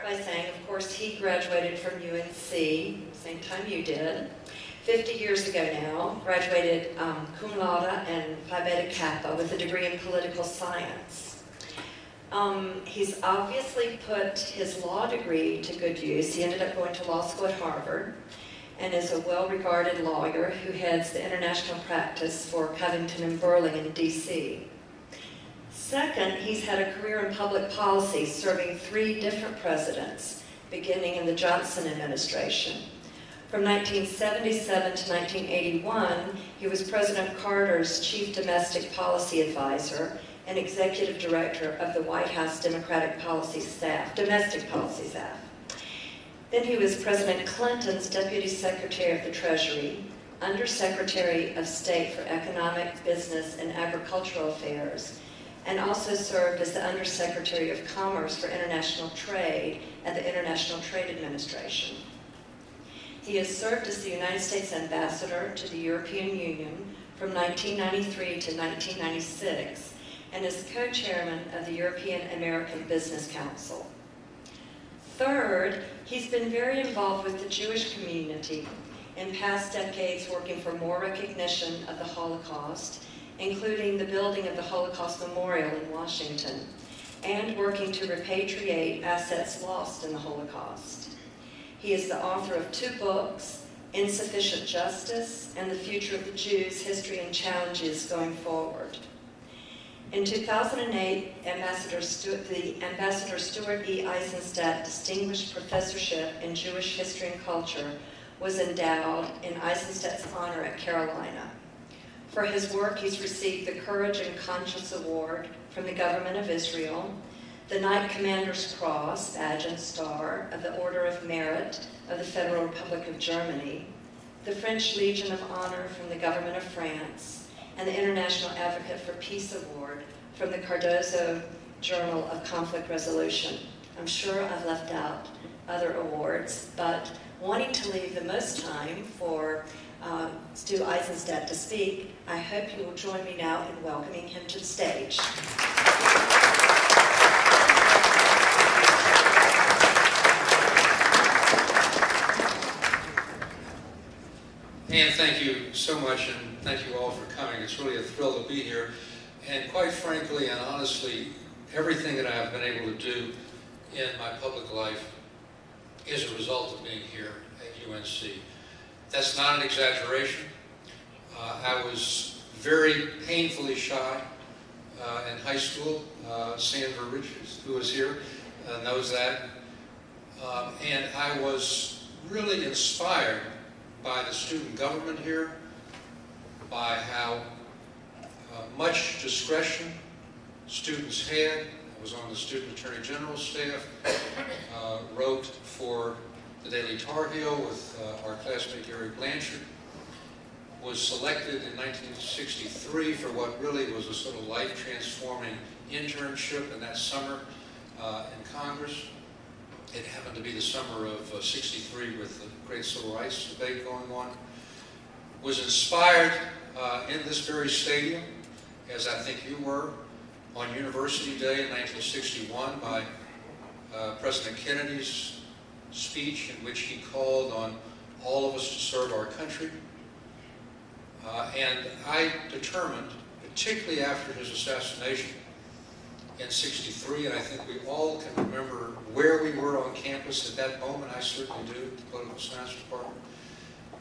start by saying, of course, he graduated from UNC, same time you did, 50 years ago now, graduated cum laude and Phi Beta Kappa with a degree in political science. He's obviously put his law degree to good use. He ended up going to law school at Harvard and is a well-regarded lawyer who heads the international practice for Covington and Burling in DC. Second, he's had a career in public policy, serving 3 different presidents, beginning in the Johnson administration. From 1977 to 1981, he was President Carter's chief domestic policy advisor and executive director of the White House Democratic Policy Staff, Domestic Policy Staff. Then he was President Clinton's Deputy Secretary of the Treasury, Undersecretary of State for Economic, Business, and Agricultural Affairs, and also served as the Undersecretary of Commerce for International Trade at the International Trade Administration. He has served as the United States Ambassador to the European Union from 1993 to 1996 and is co-chairman of the European American Business Council. Third, he's been very involved with the Jewish community in past decades, working for more recognition of the Holocaust, including the building of the Holocaust Memorial in Washington, and working to repatriate assets lost in the Holocaust. He is the author of 2 books, Insufficient Justice and The Future of the Jews, History and Challenges Going Forward. In 2008, Ambassador Stuart E. Eizenstat Distinguished Professorship in Jewish History and Culture was endowed in Eisenstat's honor at Carolina. For his work, he's received the Courage and Conscience Award from the Government of Israel, the Knight Commander's Cross, Badge and Star of the Order of Merit of the Federal Republic of Germany, the French Legion of Honor from the Government of France, and the International Advocate for Peace Award from the Cardozo Journal of Conflict Resolution. I'm sure I've left out other awards, but wanting to leave the most time for Stu Eizenstat to speak, I hope you will join me now in welcoming him to the stage. Anne, thank you so much, and thank you all for coming. It's really a thrill to be here. And quite frankly and honestly, everything that I've been able to do in my public life is a result of being here at UNC. That's not an exaggeration. I was very painfully shy in high school. Sandra Richards, who is here, knows that. And I was really inspired by the student government here, by how much discretion students had. I was on the Student Attorney General's staff, wrote for the Daily Tar Heel with our classmate Gary Blanchard, was selected in 1963 for what really was a sort of life-transforming internship in that summer in Congress. It happened to be the summer of '63 with the great civil rights debate going on. Was inspired in this very stadium, as I think you were, on University Day in 1961 by President Kennedy's speech in which he called on all of us to serve our country. And I determined, particularly after his assassination in '63, and I think we all can remember where we were on campus at that moment. I certainly do, the political science department.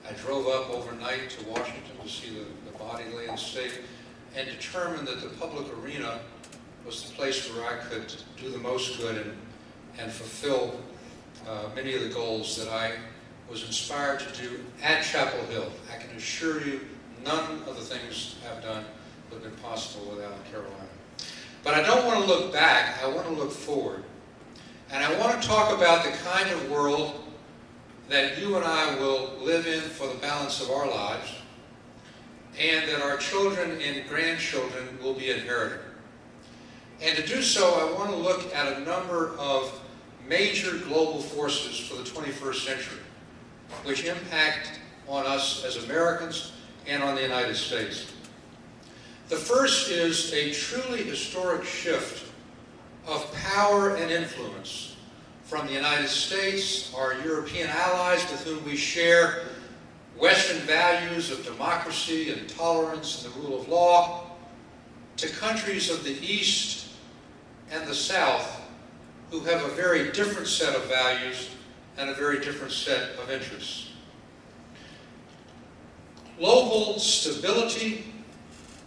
I drove up overnight to Washington to see the body lay in state, and determined that the public arena was the place where I could do the most good and fulfill many of the goals that I was inspired to do at Chapel Hill. I can assure you, none of the things I've done would have been possible without Carolina. But I don't want to look back, I want to look forward. And I want to talk about the kind of world that you and I will live in for the balance of our lives, and that our children and grandchildren will be inheriting. And to do so, I want to look at a number of major global forces for the 21st century, which impact on us as Americans and on the United States. The first is a truly historic shift of power and influence from the United States, our European allies with whom we share Western values of democracy and tolerance and the rule of law, to countries of the East and the South who have a very different set of values and a very different set of interests. Global stability,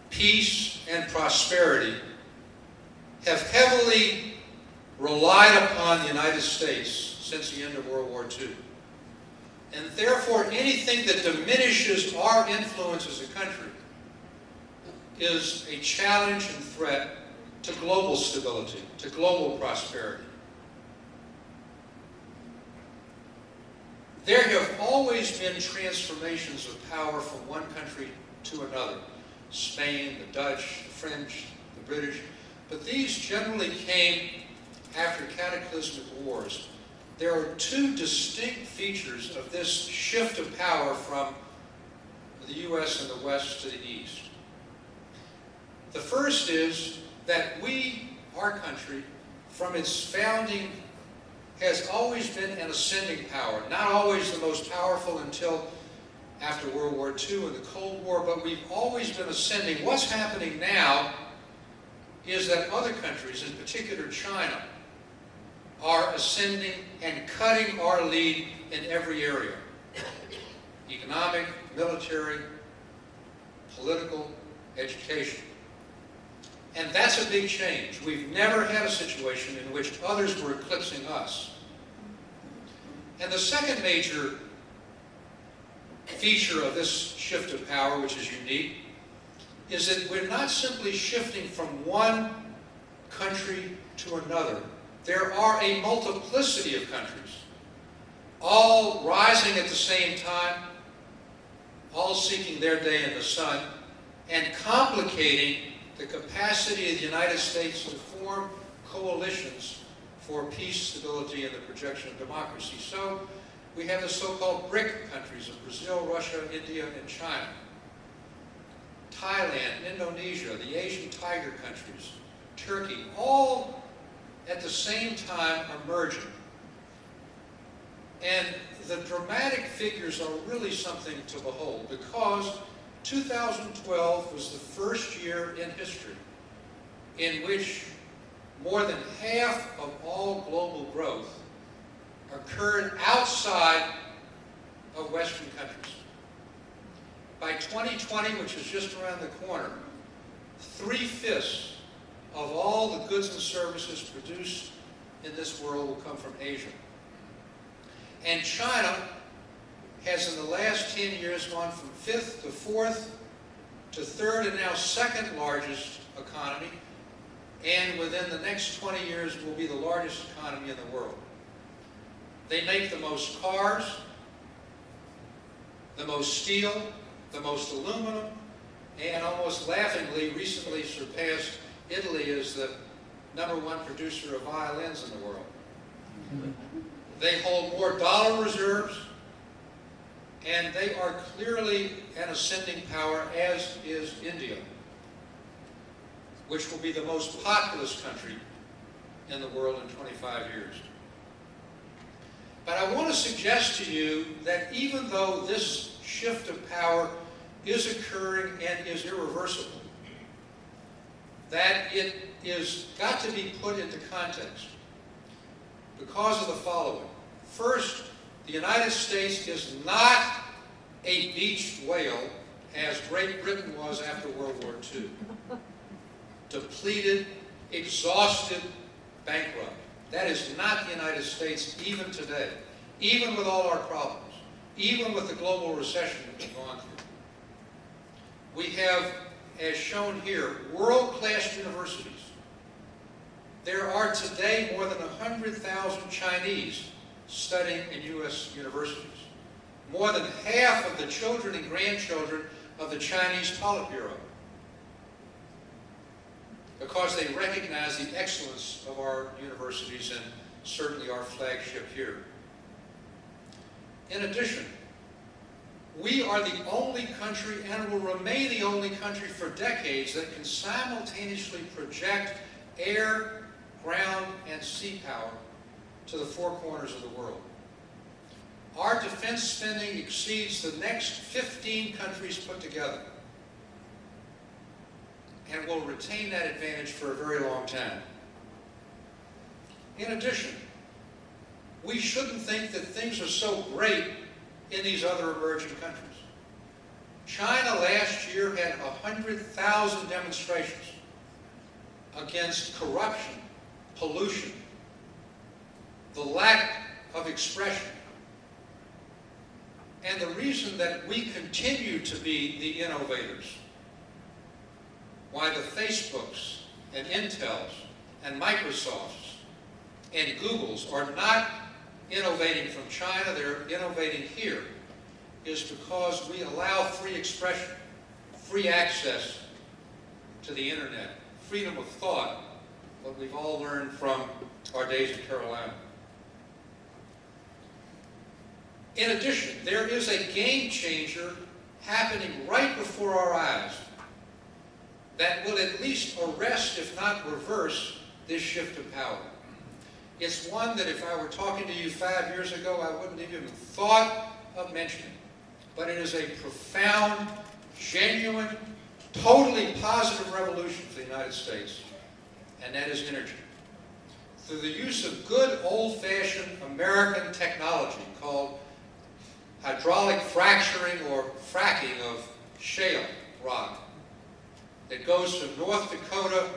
peace, and prosperity have heavily relied upon the United States since the end of World War II. And therefore, anything that diminishes our influence as a country is a challenge and threat to global stability, to global prosperity. There have always been transformations of power from one country to another. Spain, the Dutch, the French, the British. But these generally came after cataclysmic wars. There are two distinct features of this shift of power from the U.S. and the West to the East. The first is that our country, from its founding, has always been an ascending power. Not always the most powerful until after World War II and the Cold War, but we've always been ascending. What's happening now is that other countries, in particular China, are ascending and cutting our lead in every area. Economic, military, political, education. And that's a big change. We've never had a situation in which others were eclipsing us. And the second major feature of this shift of power, which is unique, is that we're not simply shifting from one country to another. There are a multiplicity of countries, all rising at the same time, all seeking their day in the sun, and complicating the capacity of the United States to form coalitions for peace, stability, and the projection of democracy. So we have the so-called BRIC countries of Brazil, Russia, India, and China. Thailand, Indonesia, the Asian tiger countries, Turkey, all at the same time are merging. And the dramatic figures are really something to behold, because 2012 was the first year in history in which more than half of all global growth occurred outside of Western countries. By 2020, which is just around the corner, 3/5 of all the goods and services produced in this world will come from Asia. And China has in the last 10 years gone from 5th to 4th to 3rd and now 2nd largest economy, and within the next 20 years will be the largest economy in the world. They make the most cars, the most steel, the most aluminum, and almost laughingly recently surpassed Italy as the #1 producer of violins in the world. They hold more dollar reserves, and they are clearly an ascending power, as is India, which will be the most populous country in the world in 25 years. But I want to suggest to you that even though this shift of power is occurring and is irreversible, that it is got to be put into context because of the following. First, the United States is not a beached whale as Great Britain was after World War II. Depleted, exhausted, bankrupt. That is not the United States even today, even with all our problems, even with the global recession that we've gone through. We have, as shown here, world-class universities. There are today more than 100,000 Chinese studying in U.S. universities. More than half of the children and grandchildren of the Chinese Politburo, because they recognize the excellence of our universities and certainly our flagship here. In addition, we are the only country and will remain the only country for decades that can simultaneously project air, ground, and sea power to the four corners of the world. Our defense spending exceeds the next 15 countries put together, and will retain that advantage for a very long time. In addition, we shouldn't think that things are so great in these other emerging countries. China last year had 100,000 demonstrations against corruption, pollution, the lack of expression. And the reason that we continue to be the innovators, why the Facebooks and Intels and Microsofts and Googles are not innovating from China, they're innovating here, is because we allow free expression, free access to the internet, freedom of thought, what we've all learned from our days in Carolina. In addition, there is a game changer happening right before our eyes that will at least arrest, if not reverse, this shift of power. It's one that if I were talking to you 5 years ago, I wouldn't have even thought of mentioning. But it is a profound, genuine, totally positive revolution for the United States, and that is energy. Through the use of good old-fashioned American technology called hydraulic fracturing or fracking of shale rock that goes from North Dakota,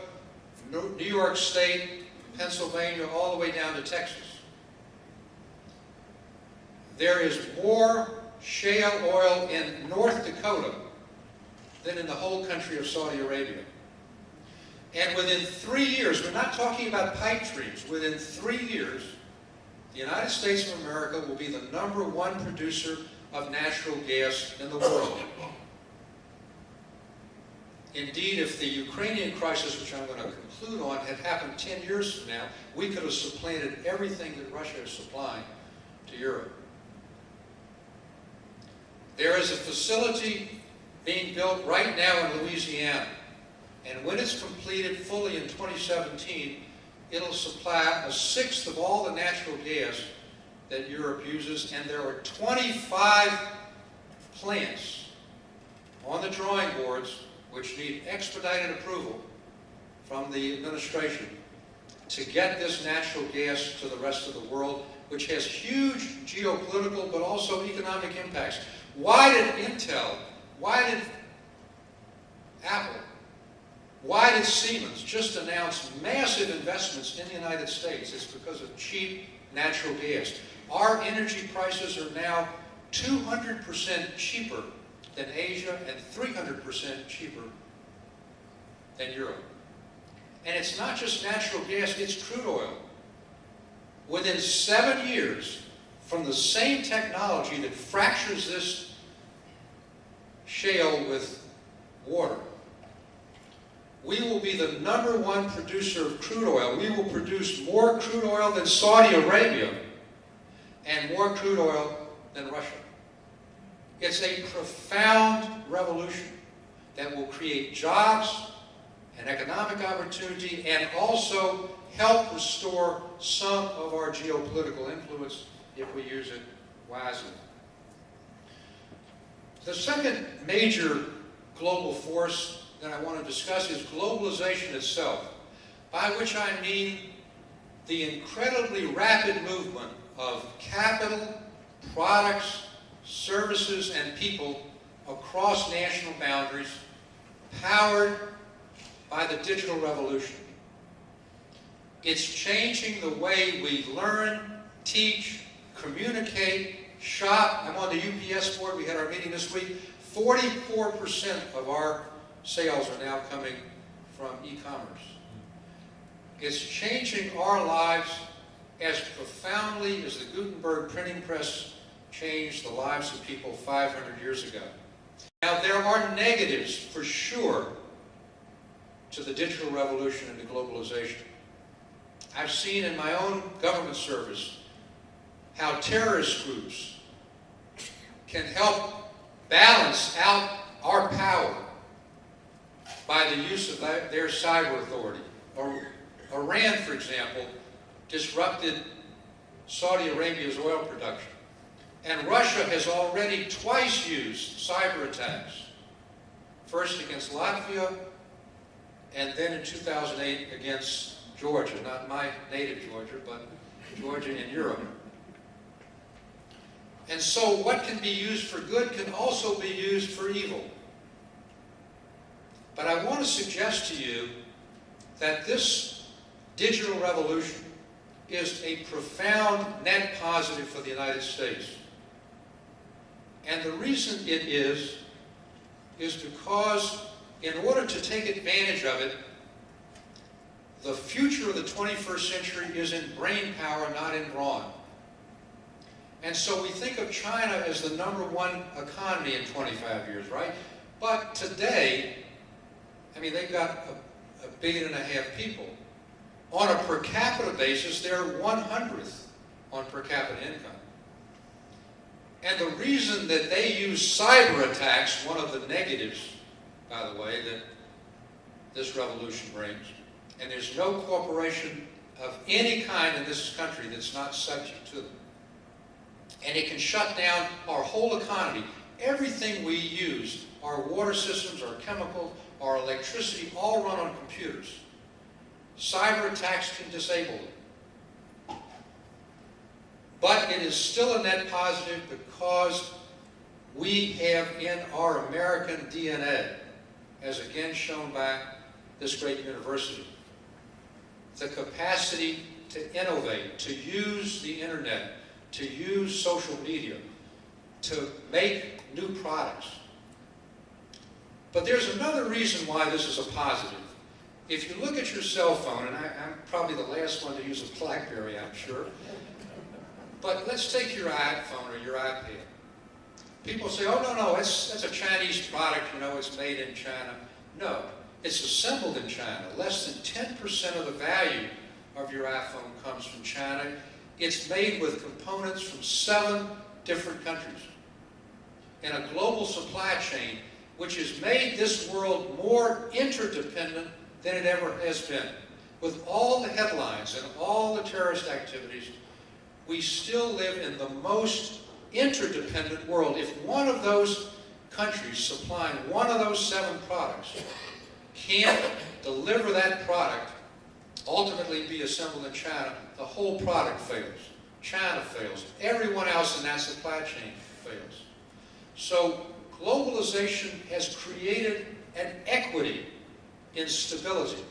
New York State, Pennsylvania, all the way down to Texas. There is more shale oil in North Dakota than in the whole country of Saudi Arabia. And within 3 years, we're not talking about pipe dreams, within 3 years, the United States of America will be the #1 producer of natural gas in the world. Indeed, if the Ukrainian crisis, which I'm going to conclude on, had happened 10 years from now, we could have supplanted everything that Russia is supplying to Europe. There is a facility being built right now in Louisiana, and when it's completed fully in 2017, it'll supply 1/6 of all the natural gas that Europe uses, and there are 25 plants on the drawing boards which need expedited approval from the administration to get this natural gas to the rest of the world, which has huge geopolitical but also economic impacts. Why did Intel, why did Apple, why did Siemens just announce massive investments in the United States? It's because of cheap natural gas. Our energy prices are now 200% cheaper than Asia and 300% cheaper than Europe. And it's not just natural gas, it's crude oil. Within 7 years, from the same technology that fractures this shale with water, we will be the #1 producer of crude oil. We will produce more crude oil than Saudi Arabia and more crude oil than Russia. It's a profound revolution that will create jobs and economic opportunity and also help restore some of our geopolitical influence if we use it wisely. The second major global force that I want to discuss is globalization itself, by which I mean the incredibly rapid movement of capital, products, services, and people across national boundaries, powered by the digital revolution. It's changing the way we learn, teach, communicate, shop. I'm on the UPS board. We had our meeting this week. 44% of our sales are now coming from e-commerce. It's changing our lives as profoundly as the Gutenberg printing press changed the lives of people 500 years ago. Now, there are negatives, for sure, to the digital revolution and to globalization. I've seen in my own government service how terrorist groups can help balance out our power by the use of their cyber authority. Iran, for example, disrupted Saudi Arabia's oil production. And Russia has already twice used cyber attacks, first against Latvia, and then in 2008 against Georgia, not my native Georgia, but Georgia in Europe. And so what can be used for good can also be used for evil. But I want to suggest to you that this digital revolution is a profound net positive for the United States. And the reason it is because in order to take advantage of it, the future of the 21st century is in brain power, not in brawn. And so we think of China as the #1 economy in 25 years, right? But today, I mean, they've got a 1.5 billion people. On a per capita basis, they're 100th on per capita income. And the reason that they use cyber attacks, one of the negatives, by the way, that this revolution brings, and there's no corporation of any kind in this country that's not subject to them. And it can shut down our whole economy. Everything we use, our water systems, our chemicals, our electricity, all run on computers. Cyber attacks can disable them. But it is still a net positive because we have in our American DNA, as again shown by this great university, the capacity to innovate, to use the internet, to use social media, to make new products. But there's another reason why this is a positive. If you look at your cell phone, and I'm probably the last one to use a BlackBerry, I'm sure, but let's take your iPhone or your iPad. People say, oh, no, that's a Chinese product, you know, it's made in China. No, it's assembled in China. Less than 10% of the value of your iPhone comes from China. It's made with components from 7 different countries in a global supply chain, which has made this world more interdependent than it ever has been. With all the headlines and all the terrorist activities, we still live in the most interdependent world. If one of those countries supplying one of those 7 products can't deliver that product, ultimately be assembled in China, the whole product fails. China fails. Everyone else in that supply chain fails. So globalization has created an equity in stability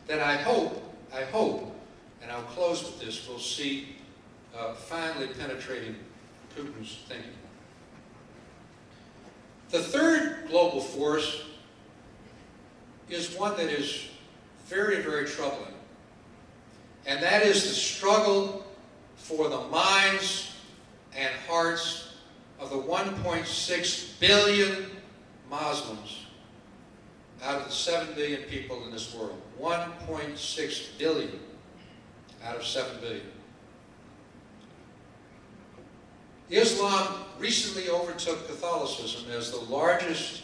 that I hope, and I'll close with this, we'll see finally penetrating Putin's thinking. The third global force is one that is very, very troubling, and that is the struggle for the minds and hearts of the 1.6 billion Muslims out of the 7 billion people in this world. 1.6 billion out of 7 billion. Islam recently overtook Catholicism as the largest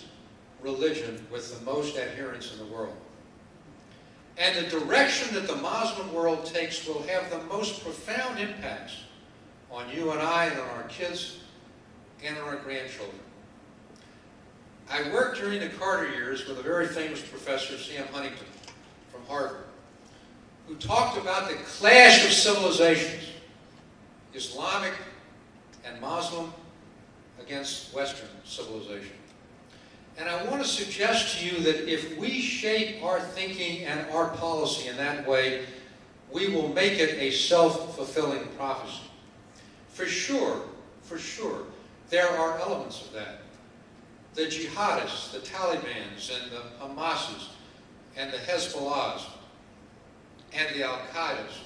religion with the most adherents in the world. And the direction that the Muslim world takes will have the most profound impacts on you and I and on our kids and on our grandchildren. I worked during the Carter years with a very famous professor, Sam Huntington, from Harvard, who talked about the clash of civilizations, Islamic and Muslim against Western civilization. And I want to suggest to you that if we shape our thinking and our policy in that way, we will make it a self-fulfilling prophecy. For sure, there are elements of that. The jihadists, the Talibans, and the Hamases, and the Hezbollahs, and the Al-Qaedas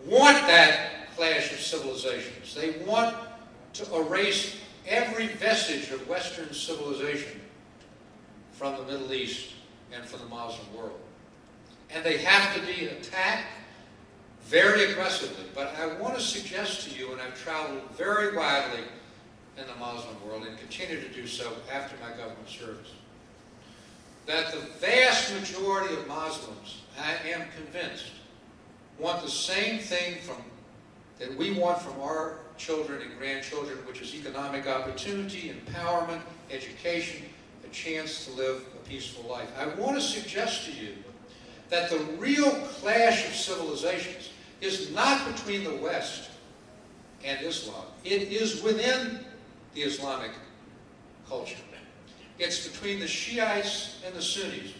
want that clash of civilizations. They want to erase every vestige of Western civilization from the Middle East and from the Muslim world. And they have to be attacked very aggressively. But I want to suggest to you, and I've traveled very widely in the Muslim world and continue to do so after my government service, that the vast majority of Muslims, I am convinced, want the same thing from that we want from our children and grandchildren, which is economic opportunity, empowerment, education, a chance to live a peaceful life. I want to suggest to you that the real clash of civilizations is not between the West and Islam. It is within the Islamic culture. It's between the Shiites and the Sunnis,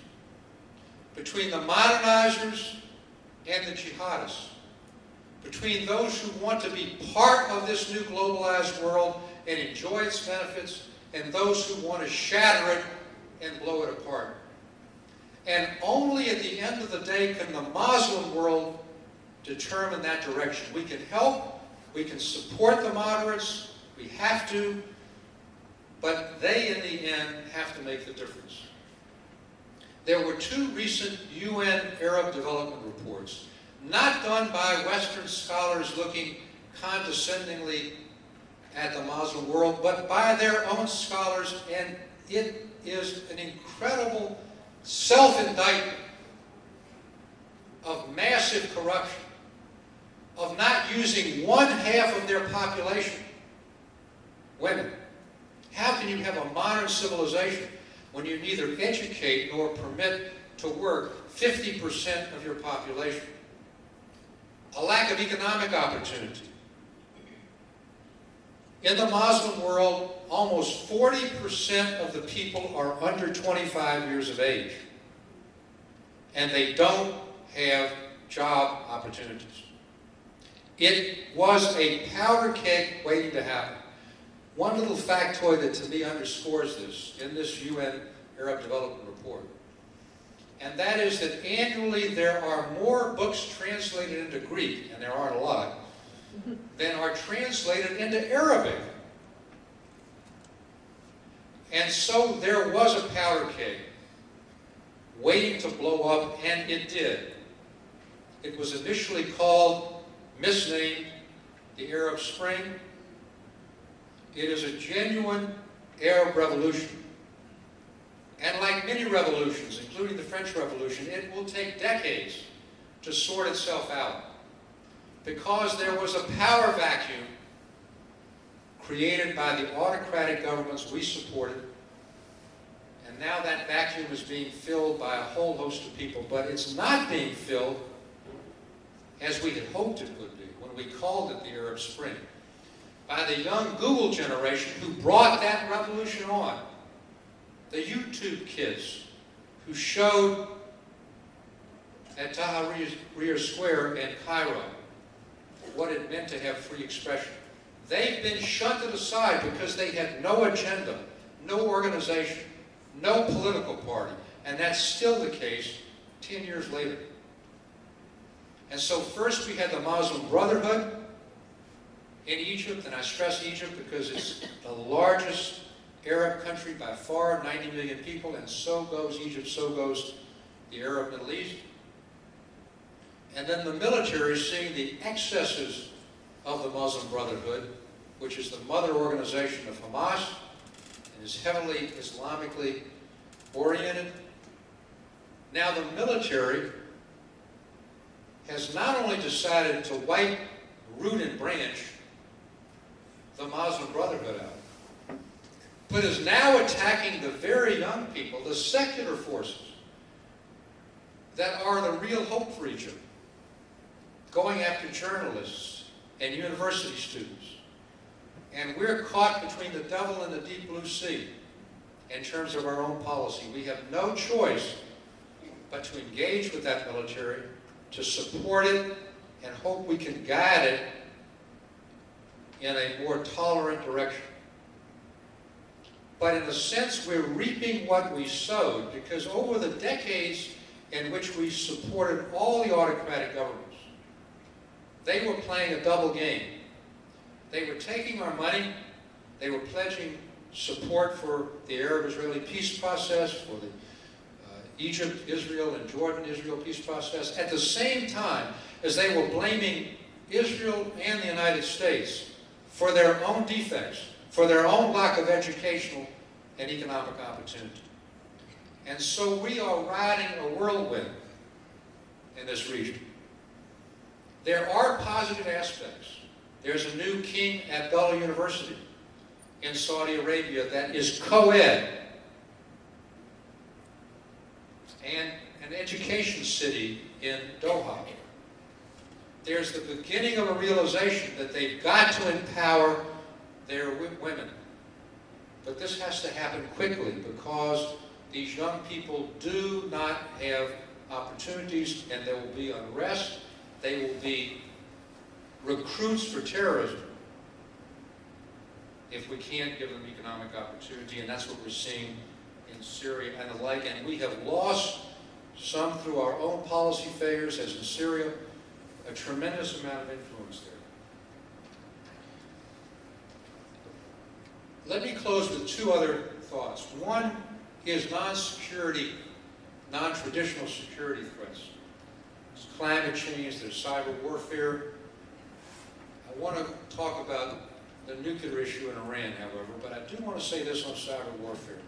between the modernizers and the jihadists, between those who want to be part of this new globalized world and enjoy its benefits, and those who want to shatter it and blow it apart. And only at the end of the day can the Muslim world determine that direction. We can help, we can support the moderates, we have to, but they in the end have to make the difference. There were 2 recent UN Arab development reports, not done by Western scholars looking condescendingly at the Muslim world, but by their own scholars, and it is an incredible self-indictment of massive corruption, of not using 1/2 of their population, women. How can you have a modern civilization when you neither educate nor permit to work 50% of your population? A lack of economic opportunity. In the Muslim world, almost 40% of the people are under 25 years of age, and they don't have job opportunities. It was a powder keg waiting to happen. One little factoid that to me underscores this in this UN Arab Development Report, and that is that annually there are more books translated into Greek, and there aren't a lot, than are translated into Arabic. And so there was a powder keg waiting to blow up, and it did. It was initially called, misnamed, the Arab Spring. It is a genuine Arab revolution. And like many revolutions, including the French Revolution, it will take decades to sort itself out, because there was a power vacuum created by the autocratic governments we supported, and now that vacuum is being filled by a whole host of people, but it's not being filled as we had hoped it would be when we called it the Arab Spring, by the young Google generation who brought that revolution on, the YouTube kids who showed at Tahrir Square in Cairo what it meant to have free expression. They've been shunted aside because they had no agenda, no organization, no political party, and that's still the case 10 years later. And so first we had the Muslim Brotherhood in Egypt, and I stress Egypt because it's the largest Arab country by far, 90 million people, and so goes Egypt, so goes the Arab Middle East. And then the military, seeing the excesses of the Muslim Brotherhood, which is the mother organization of Hamas, and is heavily Islamically oriented. Now the military has not only decided to wipe root and branch the Muslim Brotherhood out, but is now attacking the very young people, the secular forces that are the real hope for Egypt, going after journalists and university students. And we're caught between the devil and the deep blue sea in terms of our own policy. We have no choice but to engage with that military, to support it, and hope we can guide it in a more tolerant direction. But in a sense, we're reaping what we sowed, because over the decades in which we supported all the autocratic governments, they were playing a double game. They were taking our money, they were pledging support for the Arab-Israeli peace process, for the Egypt, Israel, and Jordan-Israel peace process, at the same time as they were blaming Israel and the United States for their own defects, for their own lack of educational and economic opportunity. And so we are riding a whirlwind in this region. There are positive aspects There's a new king at Bella University in Saudi Arabia that is co-ed. And an education city in Doha. There's the beginning of a realization that they've got to empower their women. But this has to happen quickly because these young people do not have opportunities, and there will be unrest. They will be recruits for terrorism if we can't give them economic opportunity, and that's what we're seeing in Syria and the like. And we have lost some through our own policy failures, as in Syria, a tremendous amount of influence there. Let me close with two other thoughts. One is non-security, non-traditional security threats. There's climate change, there's cyber warfare. I want to talk about the nuclear issue in Iran, however, but I do want to say this on cyber warfare.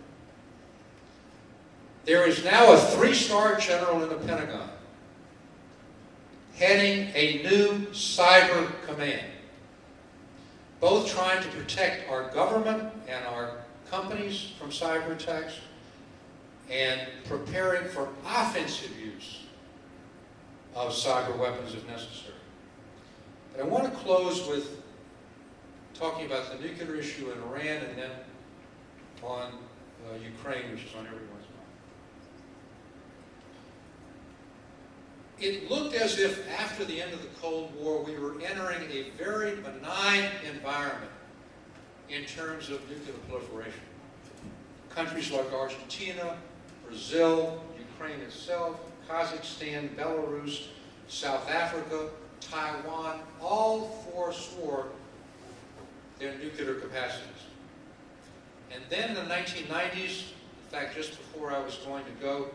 There is now a 3-star general in the Pentagon heading a new cyber command, both trying to protect our government and our companies from cyber attacks and preparing for offensive use of cyber weapons if necessary. But I want to close with talking about the nuclear issue in Iran and then on Ukraine, which is on everyone's mind. It looked as if after the end of the Cold War we were entering a very benign environment in terms of nuclear proliferation. Countries like Argentina, Brazil, Ukraine itself, Kazakhstan, Belarus, South Africa, Taiwan, all forswore their nuclear capacities. And then in the 1990s, in fact, just before I was going to go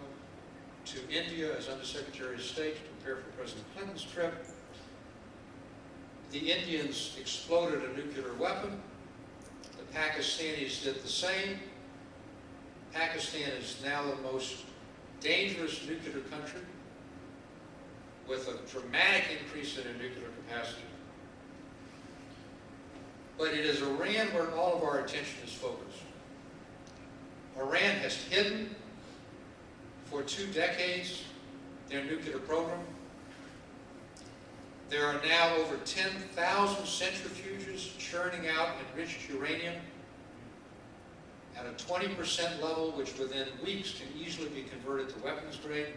to India as Undersecretary of State to prepare for President Clinton's trip, the Indians exploded a nuclear weapon. The Pakistanis did the same. Pakistan is now the most dangerous nuclear country with a dramatic increase in their nuclear capacity. But it is Iran where all of our attention is focused. Iran has hidden for 2 decades their nuclear program. There are now over 10,000 centrifuges churning out enriched uranium at a 20% level, which within weeks can easily be converted to weapons grade.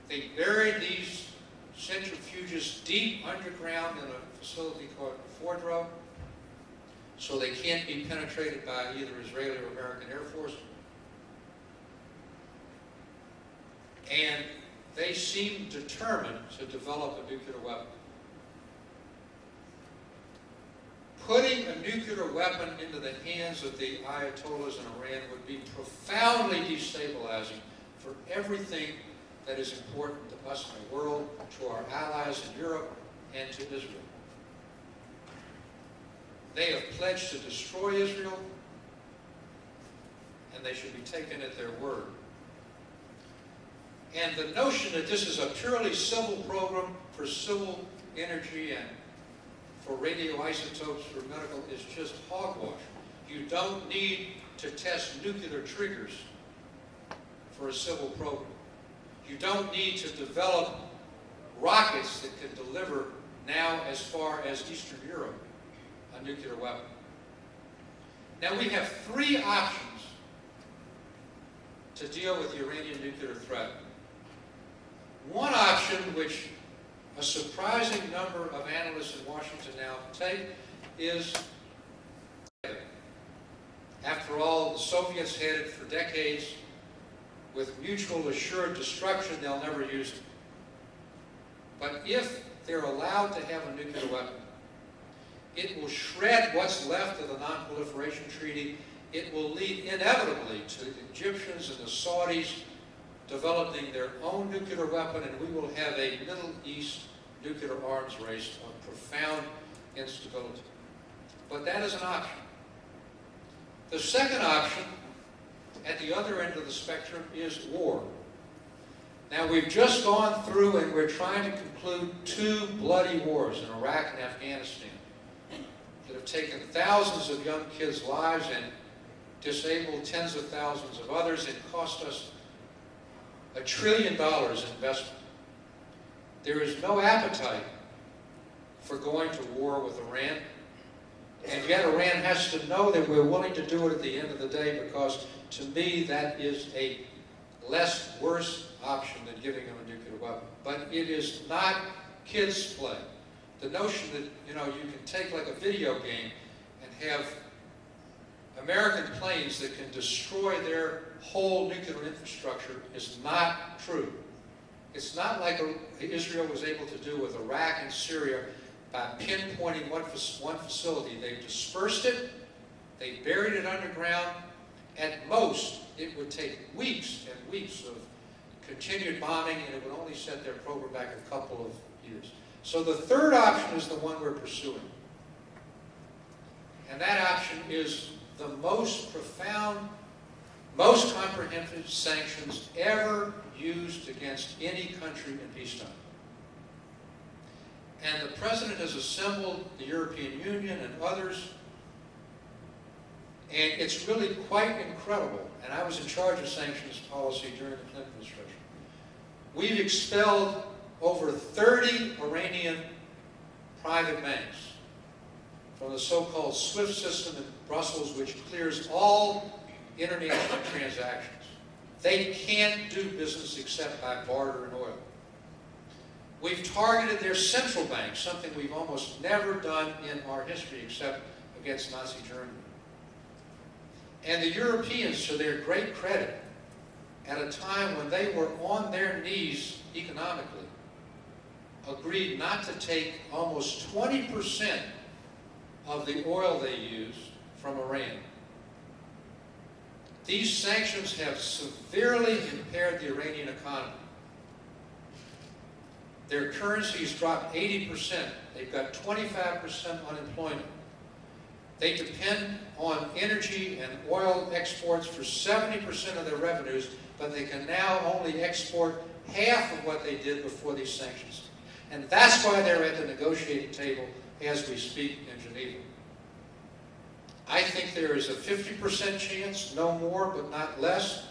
They buried these centrifuges deep underground in a facility called Fordro, so they can't be penetrated by either Israeli or American Air Force. And they seem determined to develop a nuclear weapon. Putting a nuclear weapon into the hands of the Ayatollahs in Iran would be profoundly destabilizing for everything that is important to us in the world, to our allies in Europe, and to Israel. They have pledged to destroy Israel, and they should be taken at their word. And the notion that this is a purely civil program for civil energy and for radioisotopes for medical is just hogwash. You don't need to test nuclear triggers for a civil program. You don't need to develop rockets that can deliver now as far as Eastern Europe a nuclear weapon. Now we have 3 options to deal with the Iranian nuclear threat. One option, which a surprising number of analysts in Washington now take, is, after all, the Soviets had it for decades. With mutual assured destruction, they'll never use it. But if they're allowed to have a nuclear weapon, it will shred what's left of the Non-Proliferation Treaty. It will lead inevitably to the Egyptians and the Saudis developing their own nuclear weapon, and we will have a Middle East nuclear arms race of profound instability. But that is an option. The second option, at the other end of the spectrum, is war. Now, we've just gone through and we're trying to conclude 2 bloody wars in Iraq and Afghanistan. taken thousands of young kids' lives and disabled tens of thousands of others. It cost us $1 trillion in investment. There is no appetite for going to war with Iran, and yet Iran has to know that we're willing to do it at the end of the day, because to me that is a worse option than giving them a nuclear weapon. But it is not kids' play. The notion that, you can take like a video game and have American planes that can destroy their whole nuclear infrastructure is not true. It's not like Israel was able to do with Iraq and Syria by pinpointing one facility. They dispersed it, they buried it underground. At most, it would take weeks and weeks of continued bombing, and it would only set their program back a couple of years. So the third option is the one we're pursuing. And that option is the most profound, most comprehensive sanctions ever used against any country in peacetime. And the President has assembled the European Union and others, and it's really quite incredible. And I was in charge of sanctions policy during the Clinton administration. We've expelled over 30 Iranian private banks from the so-called SWIFT system in Brussels, which clears all international transactions. They can't do business except by barter and oil. We've targeted their central bank, something we've almost never done in our history except against Nazi Germany. And the Europeans, to their great credit, at a time when they were on their knees economically, agreed not to take almost 20% of the oil they use from Iran. These sanctions have severely impaired the Iranian economy. Their currency's dropped 80%. They've got 25% unemployment. They depend on energy and oil exports for 70% of their revenues, but they can now only export half of what they did before these sanctions. And that's why they're at the negotiating table as we speak in Geneva. I think there is a 50% chance, no more but not less,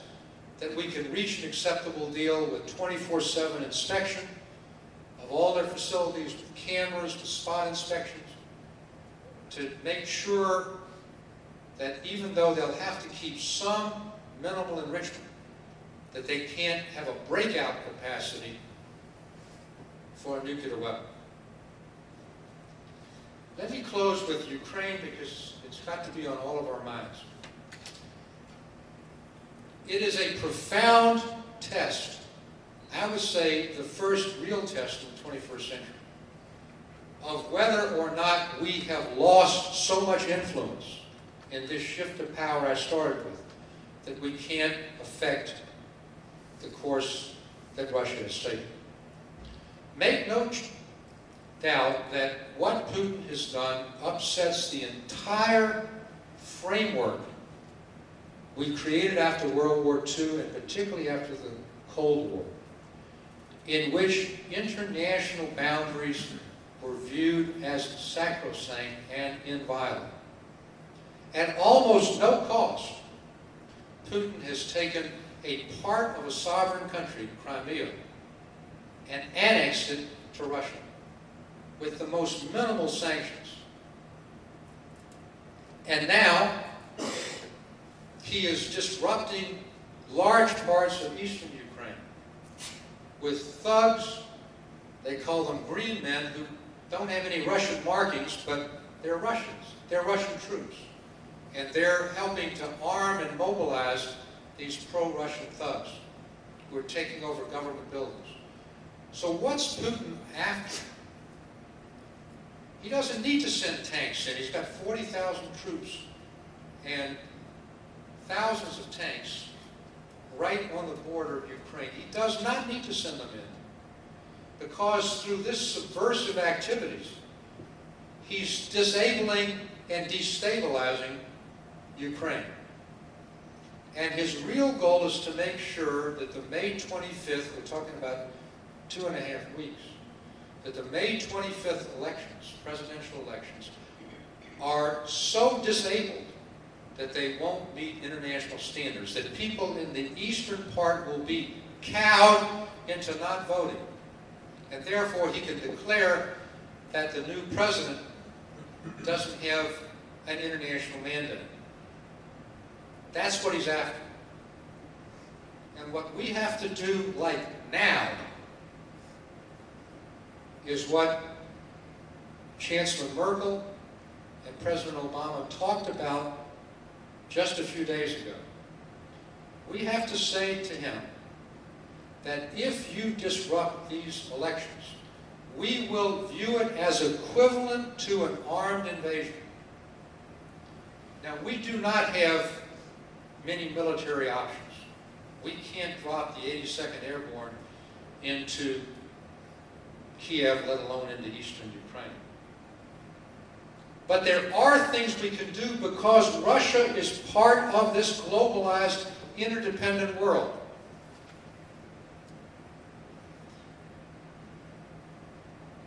that we can reach an acceptable deal with 24/7 inspection of all their facilities, with cameras, with spot inspections, to make sure that even though they'll have to keep some minimal enrichment, that they can't have a breakout capacity for a nuclear weapon. Let me close with Ukraine, because it's got to be on all of our minds. It is a profound test, I would say the first real test in the 21st century, of whether or not we have lost so much influence in this shift of power I started with, that we can't affect the course that Russia has taken. Make no doubt that what Putin has done upsets the entire framework we created after World War II, and particularly after the Cold War, in which international boundaries were viewed as sacrosanct and inviolate. At almost no cost, Putin has taken a part of a sovereign country, Crimea, and annexed it to Russia with the most minimal sanctions. And now he is disrupting large parts of eastern Ukraine with thugs. They call them green men, who don't have any Russian markings, but they're Russians. They're Russian troops. And they're helping to arm and mobilize these pro-Russian thugs who are taking over government buildings. So what's Putin after? He doesn't need to send tanks in. He's got 40,000 troops and thousands of tanks right on the border of Ukraine. He does not need to send them in, because through this subversive activities, he's disabling and destabilizing Ukraine. And his real goal is to make sure that the May 25th, we're talking about 2.5 weeks, that the May 25th elections, presidential elections, are so disabled that they won't meet international standards, that people in the eastern part will be cowed into not voting. And therefore he can declare that the new president doesn't have an international mandate. That's what he's after. And what we have to do, like now, is what Chancellor Merkel and President Obama talked about just a few days ago. We have to say to him that if you disrupt these elections, we will view it as equivalent to an armed invasion. Now, we do not have many military options. We can't drop the 82nd Airborne into Kiev, let alone into eastern Ukraine. But there are things we can do because Russia is part of this globalized, interdependent world.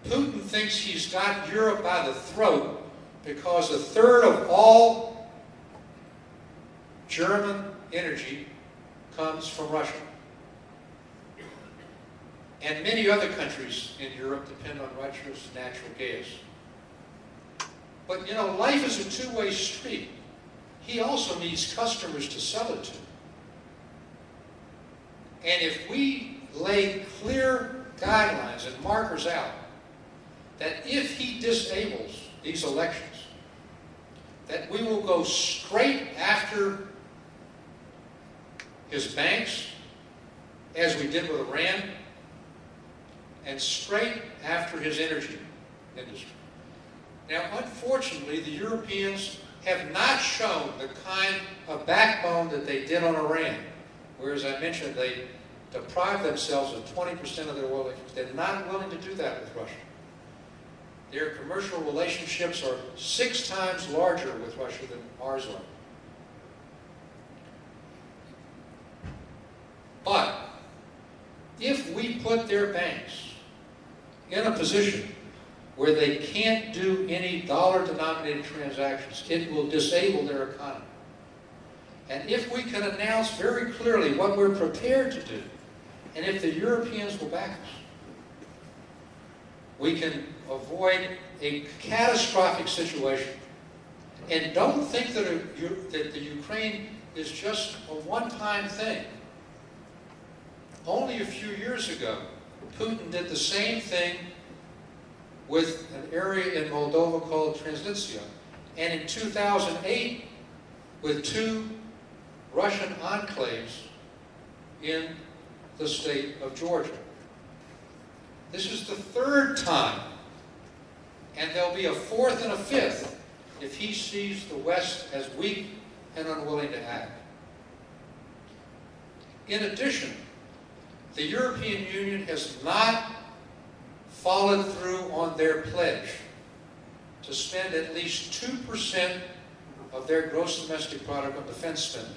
Putin thinks he's got Europe by the throat because a third of all German energy comes from Russia. And many other countries in Europe depend on Russia's natural gas. But you know, life is a two-way street. He also needs customers to sell it to. And if we lay clear guidelines and markers out that if he disables these elections, that we will go straight after his banks, as we did with Iran, and straight after his energy industry. Now, unfortunately, the Europeans have not shown the kind of backbone that they did on Iran, where, as I mentioned, they deprived themselves of 20% of their oil. They're not willing to do that with Russia. Their commercial relationships are 6 times larger with Russia than ours are. But if we put their banks in a position where they can't do any dollar-denominated transactions, it will disable their economy. And if we can announce very clearly what we're prepared to do, and if the Europeans will back us, we can avoid a catastrophic situation. And don't think that the Ukraine is just a one-time thing. Only a few years ago, Putin did the same thing with an area in Moldova called Transnistria. And in 2008, with 2 Russian enclaves in the state of Georgia. This is the 3rd time, and there'll be a 4th and a 5th if he sees the West as weak and unwilling to act. In addition, the European Union has not followed through on their pledge to spend at least 2% of their gross domestic product on defense spending.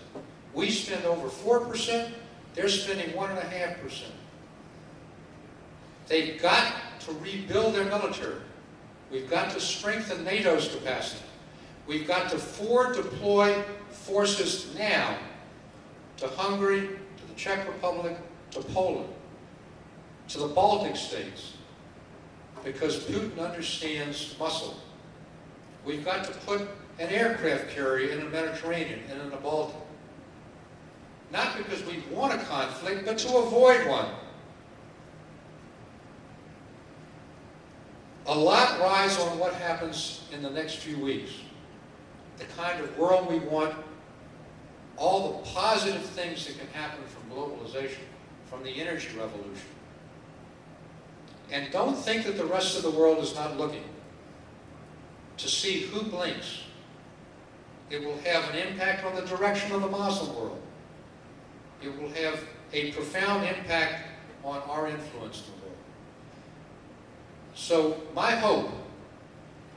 We spend over 4%, they're spending 1.5%. They've got to rebuild their military. We've got to strengthen NATO's capacity. We've got to forward deploy forces now to Hungary, to the Czech Republic, to Poland, to the Baltic states, because Putin understands muscle. We've got to put an aircraft carrier in the Mediterranean and in the Baltic. Not because we want a conflict, but to avoid one. A lot rides on what happens in the next few weeks. The kind of world we want, all the positive things that can happen from globalization, from the energy revolution. And don't think that the rest of the world is not looking to see who blinks. It will have an impact on the direction of the Muslim world. It will have a profound impact on our influence in the world. So my hope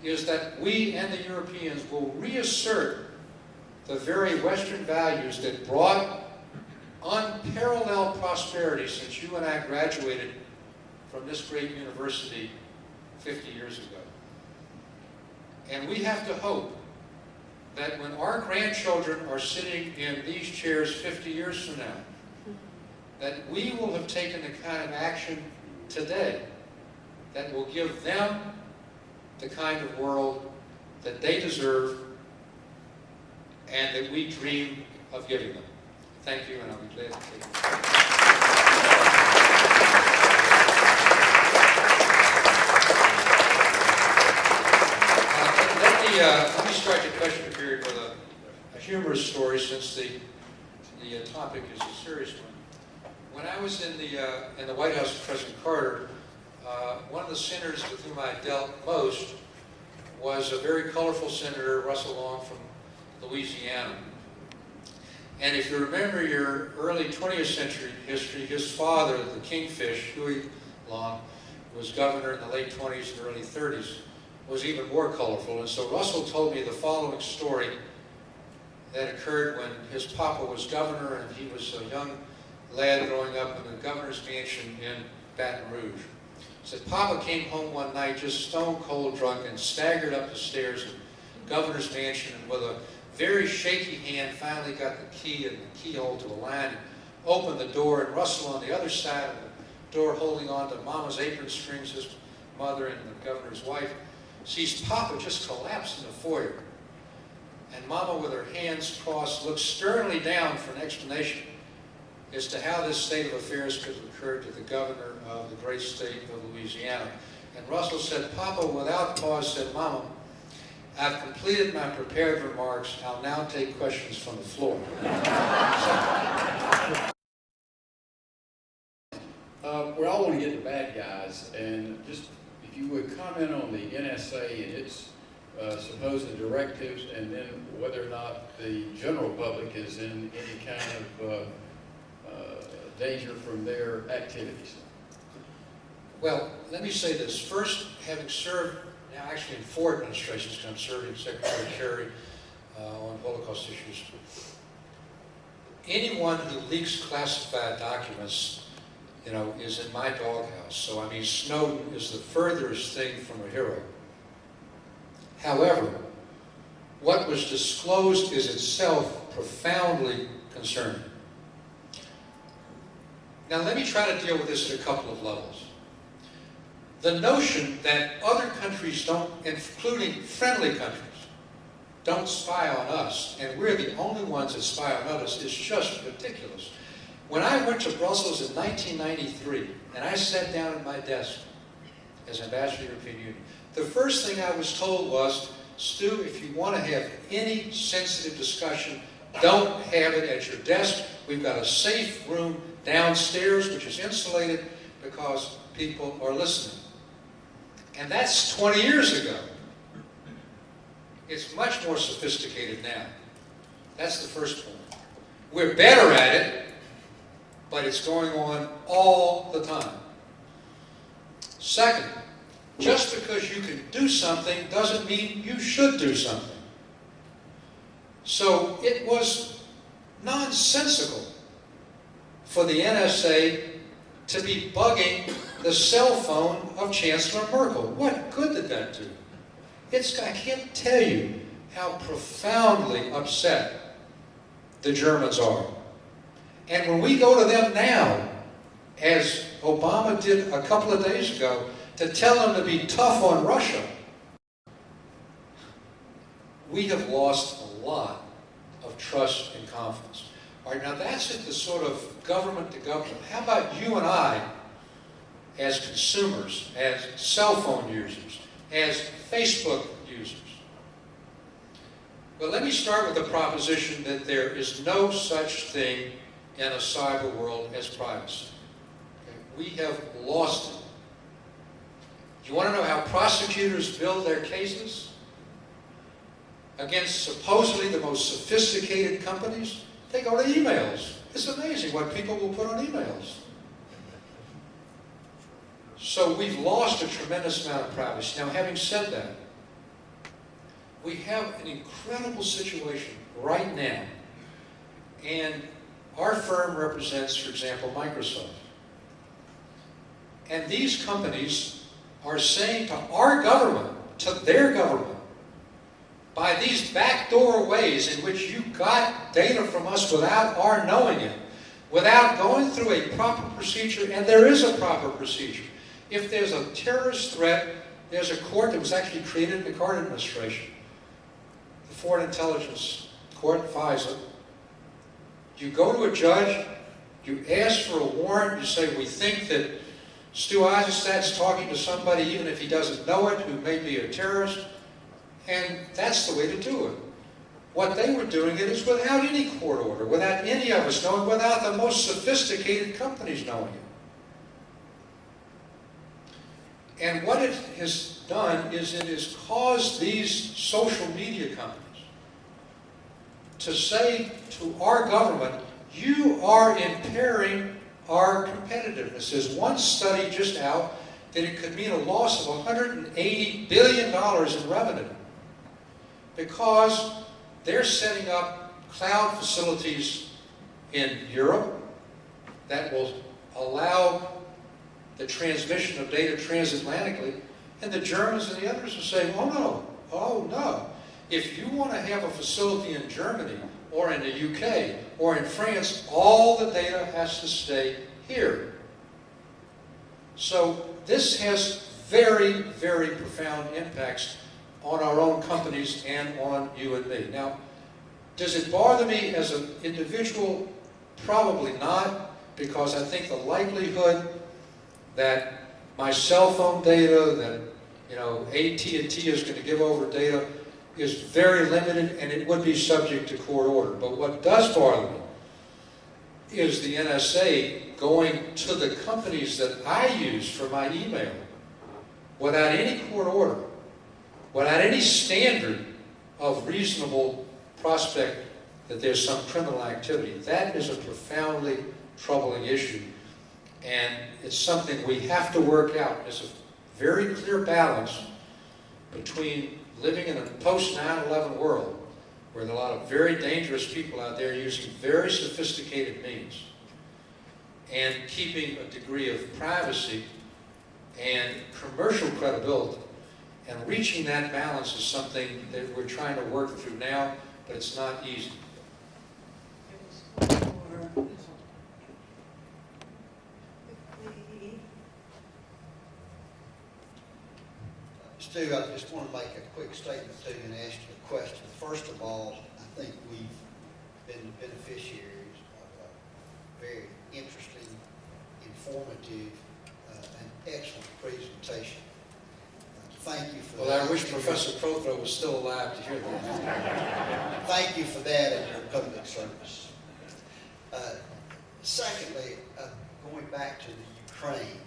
is that we and the Europeans will reassert the very Western values that brought unparalleled prosperity since you and I graduated from this great university 50 years ago. And we have to hope that when our grandchildren are sitting in these chairs 50 years from now, that we will have taken the kind of action today that will give them the kind of world that they deserve and that we dream of giving them. Thank you, and I'll be glad to take it. Let me start the question period with a humorous story, since the topic is a serious one. When I was in the White House with President Carter, one of the senators with whom I dealt most was a very colorful senator, Russell Long from Louisiana. And if you remember your early 20th century history, his father, the Kingfish, Huey Long, was governor in the late 20s and early 30s, was even more colorful. And so Russell told me the following story that occurred when his papa was governor and he was a young lad growing up in the governor's mansion in Baton Rouge. He said, Papa came home one night just stone cold drunk and staggered up the stairs of the governor's mansion, and with a very shaky hand finally got the key and the keyhole to the line and opened the door, and Russell on the other side of the door holding on to Mama's apron strings, his mother and the governor's wife, sees Papa just collapse in the foyer. And Mama, with her hands crossed, looks sternly down for an explanation as to how this state of affairs could have occurred to the governor of the great state of Louisiana. And Russell said, Papa, without pause, said, Mama, I've completed my prepared remarks. I'll now take questions from the floor. We all want to get the bad guys, and just if you would comment on the NSA and its supposed directives, and then whether or not the general public is in any kind of danger from their activities. Well, let me say this. First, having served now actually in 4 administrations, because I'm serving Secretary Kerry on Holocaust issues, anyone who leaks classified documents, you know, is in my doghouse. So, I mean, Snowden is the furthest thing from a hero. However, what was disclosed is itself profoundly concerning. Now, let me try to deal with this at a couple of levels. The notion that other countries don't, including friendly countries, don't spy on us, and we're the only ones that spy on others, is just ridiculous. When I went to Brussels in 1993, and I sat down at my desk as ambassador to the European Union, the first thing I was told was, Stu, if you want to have any sensitive discussion, don't have it at your desk. We've got a safe room downstairs, which is insulated, because people are listening. And that's 20 years ago. It's much more sophisticated now. That's the first point. We're better at it, but it's going on all the time. Second, just because you can do something doesn't mean you should do something. So it was nonsensical for the NSA to be bugging the cell phone of Chancellor Merkel. What good did that do? I can't tell you how profoundly upset the Germans are. And when we go to them now, as Obama did a couple of days ago, to tell them to be tough on Russia, we have lost a lot of trust and confidence. All right, now that's at the sort of government to government. How about you and I, as consumers, as cell phone users, as Facebook users? Well, let me start with the proposition that there is no such thing in a cyber world as privacy. Okay? We have lost it. Do you want to know how prosecutors build their cases against supposedly the most sophisticated companies? They go to emails. It's amazing what people will put on emails. So we've lost a tremendous amount of privacy. Now, having said that, we have an incredible situation right now. And our firm represents, for example, Microsoft. And these companies are saying to our government, to their government, by these backdoor ways in which you got data from us without our knowing it, without going through a proper procedure, and there is a proper procedure. If there's a terrorist threat, there's a court that was actually created in the Carter administration, the Foreign Intelligence Court, FISA. You go to a judge, you ask for a warrant, you say, we think that Stuart Eizenstat's talking to somebody, even if he doesn't know it, who may be a terrorist, and that's the way to do it. What they were doing it is without any court order, without any of us knowing, without the most sophisticated companies knowing it. And what it has done is it has caused these social media companies to say to our government, you are impairing our competitiveness. There's one study just out that it could mean a loss of $180 billion in revenue because they're setting up cloud facilities in Europe that will allow the transmission of data transatlantically, and the Germans and the others are saying, oh no. If you want to have a facility in Germany or in the UK or in France, all the data has to stay here. So this has very, very profound impacts on our own companies and on you and me. Now, does it bother me as an individual? Probably not, because I think the likelihood that my cell phone data, that AT&T is going to give over data, is very limited, and it would be subject to court order. But what does bother me is the NSA going to the companies that I use for my email without any court order, without any standard of reasonable prospect that there's some criminal activity. That is a profoundly troubling issue, and it's something we have to work out. There's a very clear balance between living in a post-9/11 world where there are a lot of very dangerous people out there using very sophisticated means and keeping a degree of privacy and commercial credibility. And reaching that balance is something that we're trying to work through now, but it's not easy. Stu, I just want to make a quick statement to you and ask you a question. First of all, I think we've been the beneficiaries of a very interesting, informative, and excellent presentation. Thank you for that. Well, I wish Professor Prothro was still alive to hear that. Thank you for that and your public service. Secondly, going back to the Ukraine,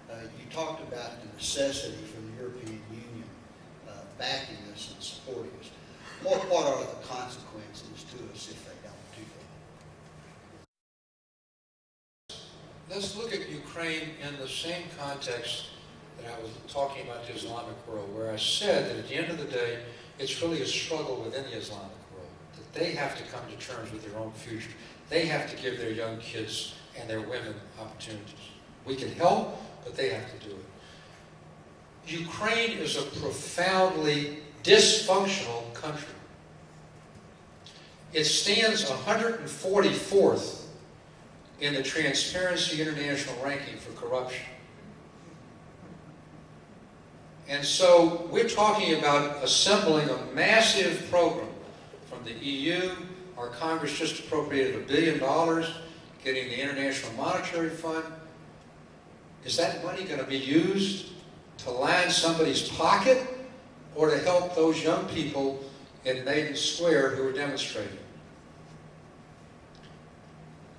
you talked about the necessity for the European Union backing us and supporting us. What are the consequences to us if they don't do that? Let's look at Ukraine in the same context that I was talking about the Islamic world, where I said that at the end of the day, it's really a struggle within the Islamic world, that they have to come to terms with their own future. They have to give their young kids and their women opportunities. We can help, but they have to do it. Ukraine is a profoundly dysfunctional country. It stands 144th in the Transparency International ranking for corruption. And so we're talking about assembling a massive program from the EU. Our Congress just appropriated $1 billion, getting the International Monetary Fund. Is that money going to be used to line somebody's pocket or to help those young people in Maiden Square who are demonstrating?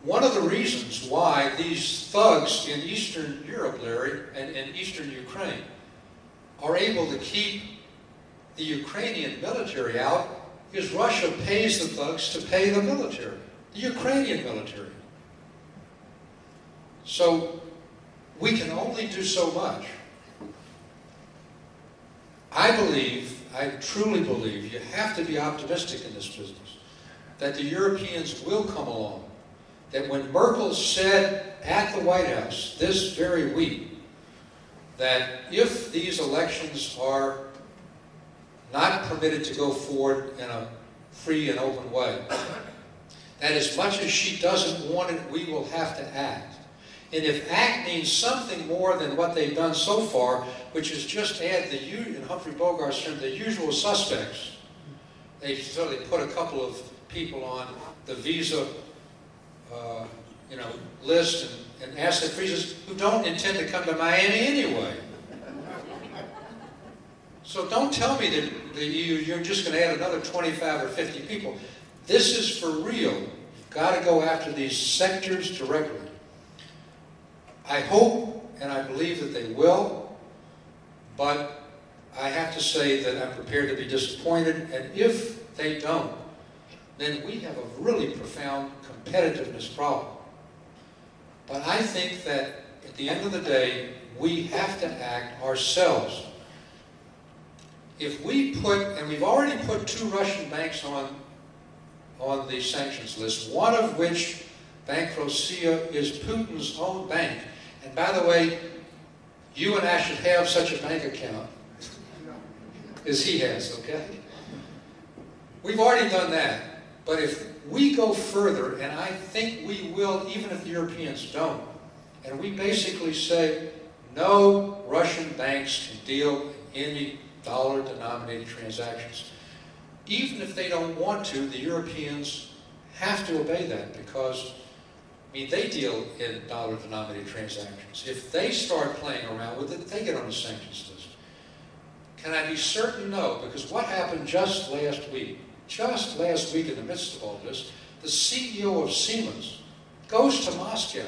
One of the reasons why these thugs in Eastern Europe, Larry, and in Eastern Ukraine are able to keep the Ukrainian military out is Russia pays the thugs to pay the military, the Ukrainian military. So we can only do so much. I truly believe, you have to be optimistic in this business, that the Europeans will come along. That when Merkel said at the White House this very week that if these elections are not permitted to go forward in a free and open way. That as much as she doesn't want it, we will have to act. And if act means something more than what they've done so far, which is just add in Humphrey Bogart's term, the usual suspects. They put a couple of people on the visa list and asset freezes who don't intend to come to Miami anyway. So don't tell me that you're just going to add another 25 or 50 people. This is for real. You've got to go after these sectors directly. I hope and I believe that they will, but I have to say that I'm prepared to be disappointed, and if they don't, then we have a really profound competitiveness problem. But I think that at the end of the day, we have to act ourselves. If we and we've already put 2 Russian banks on the sanctions list, one of which, Bank Rossiya, is Putin's own bank. And by the way, you and I should have such a bank account as he has, okay? We've already done that. But if we go further, and I think we will, even if the Europeans don't, and we basically say, no Russian banks can deal in any dollar-denominated transactions. Even if they don't want to, the Europeans have to obey that because, they deal in dollar-denominated transactions. If they start playing around with it, they get on the sanctions list. Can I be certain? No, because what happened just last week in the midst of all this, the CEO of Siemens goes to Moscow,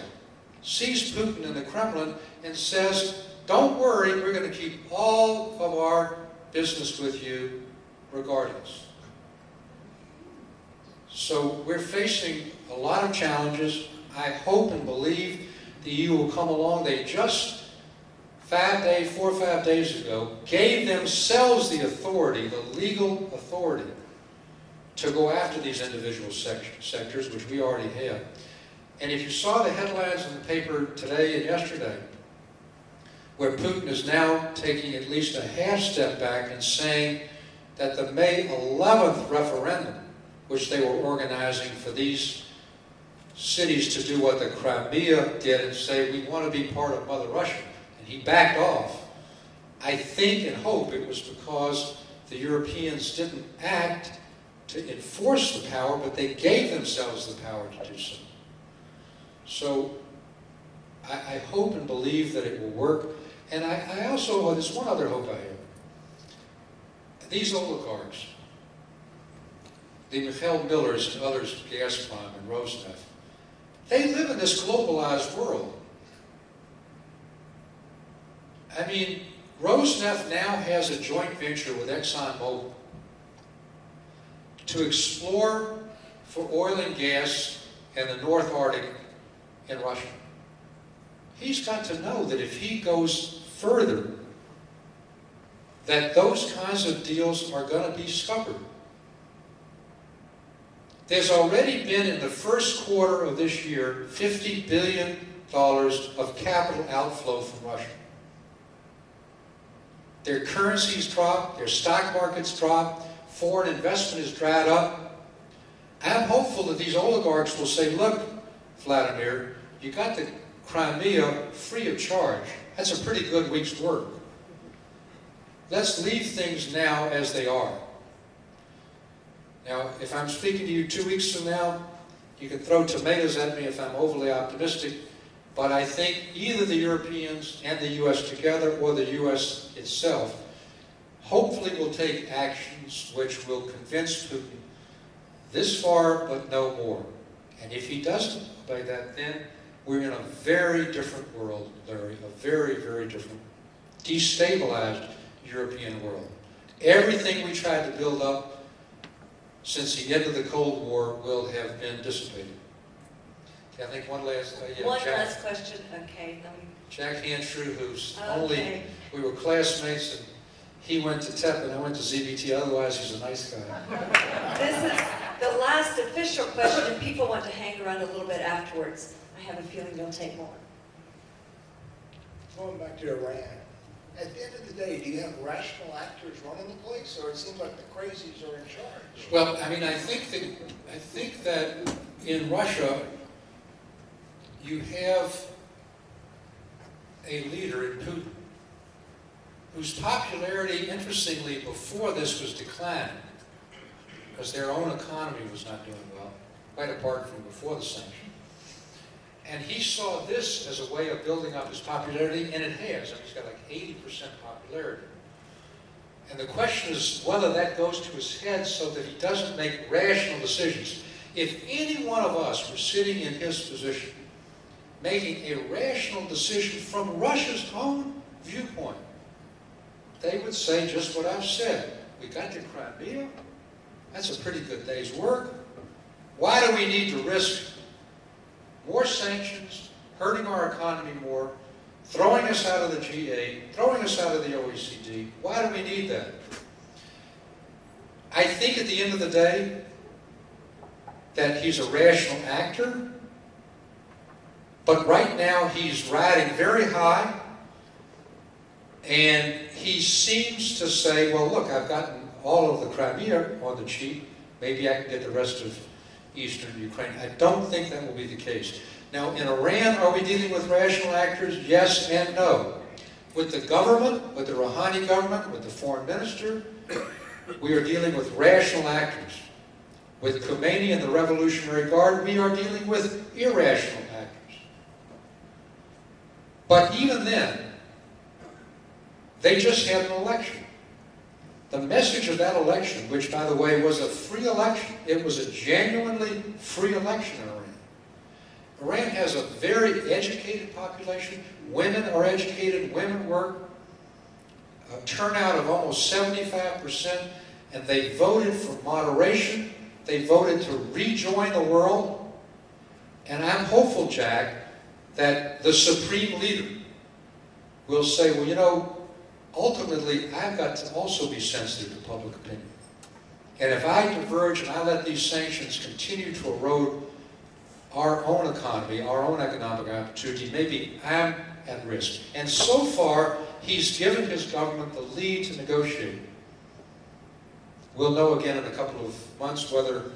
sees Putin in the Kremlin, and says, don't worry, we're going to keep all of our business with you regardless. So we're facing a lot of challenges. I hope and believe the EU will come along. They just 4 or 5 days ago, gave themselves the authority, the legal authority, to go after these individual sectors, which we already have. And if you saw the headlines in the paper today and yesterday, where Putin is now taking at least a half step back and saying that the May 11th referendum, which they were organizing for these cities to do what the Crimea did and say, we want to be part of Mother Russia, and he backed off. I think and hope it was because the Europeans didn't act to enforce the power, but they gave themselves the power to do so. So I hope and believe that it will work. And I also, there's one other hope I have. These oligarchs, the Mikhail Millers and others, Gazprom and Rosneft, they live in this globalized world. Rosneft now has a joint venture with ExxonMobil to explore for oil and gas in the North Arctic in Russia. He's got to know that if he goes further, that those kinds of deals are going to be scuppered. There's already been, in the first quarter of this year, $50 billion of capital outflow from Russia. Their currencies dropped, their stock markets dropped, foreign investment is dried up. I'm hopeful that these oligarchs will say, look, Vladimir, you got the Crimea free of charge. That's a pretty good week's work. Let's leave things now as they are. Now, if I'm speaking to you 2 weeks from now, you can throw tomatoes at me if I'm overly optimistic, but I think either the Europeans and the U.S. together or the U.S. itself hopefully will take actions which will convince Putin this far but no more. And if he doesn't obey that, then we're in a very different world, Larry, a very, very different, destabilized European world. Everything we tried to build up since the end of the Cold War will have been dissipated. Okay, I think one last question. Okay. Jack Hanshrew, who's okay. we were classmates, and he went to TEP and I went to ZBT, otherwise he's a nice guy. This is the last official question, and people want to hang around a little bit afterwards. I have a feeling they'll take more. Going back to Iran, at the end of the day, do you have rational actors running the place, or it seems like the crazies are in charge? Well, I mean, I think that in Russia, you have a leader in Putin whose popularity, interestingly, before this was declining, because their own economy was not doing well, quite apart from before the sanction. And he saw this as a way of building up his popularity, and it has. I mean, he's got like 80% popularity. And the question is whether that goes to his head so that he doesn't make rational decisions. If any one of us were sitting in his position, making a rational decision from Russia's own viewpoint, they would say just what I've said. We got to Crimea. That's a pretty good day's work. Why do we need to risk more sanctions, hurting our economy more, throwing us out of the G8, throwing us out of the OECD? Why do we need that? I think at the end of the day that he's a rational actor, but right now he's riding very high, and he seems to say, well, look, I've gotten all of the Crimea on the cheap, maybe I can get the rest of eastern Ukraine. I don't think that will be the case. Now, in Iran, are we dealing with rational actors? Yes and no. With the government, with the Rouhani government, with the foreign minister, we are dealing with rational actors. With Khomeini and the Revolutionary Guard, we are dealing with irrational actors. But even then, they just had an election. The message of that election, which, by the way, was a free election, it was a genuinely free election in Iran. Iran has a very educated population. Women are educated, women work. A turnout of almost 75%, and they voted for moderation. They voted to rejoin the world. And I'm hopeful, Jack, that the supreme leader will say, well, you know, ultimately, I've got to also be sensitive to public opinion. And if I diverge and I let these sanctions continue to erode our own economy, our own economic opportunity, maybe I'm at risk. And so far, he's given his government the lead to negotiate. We'll know again in a couple of months whether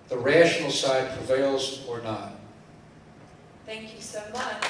the rational side prevails or not. Thank you so much.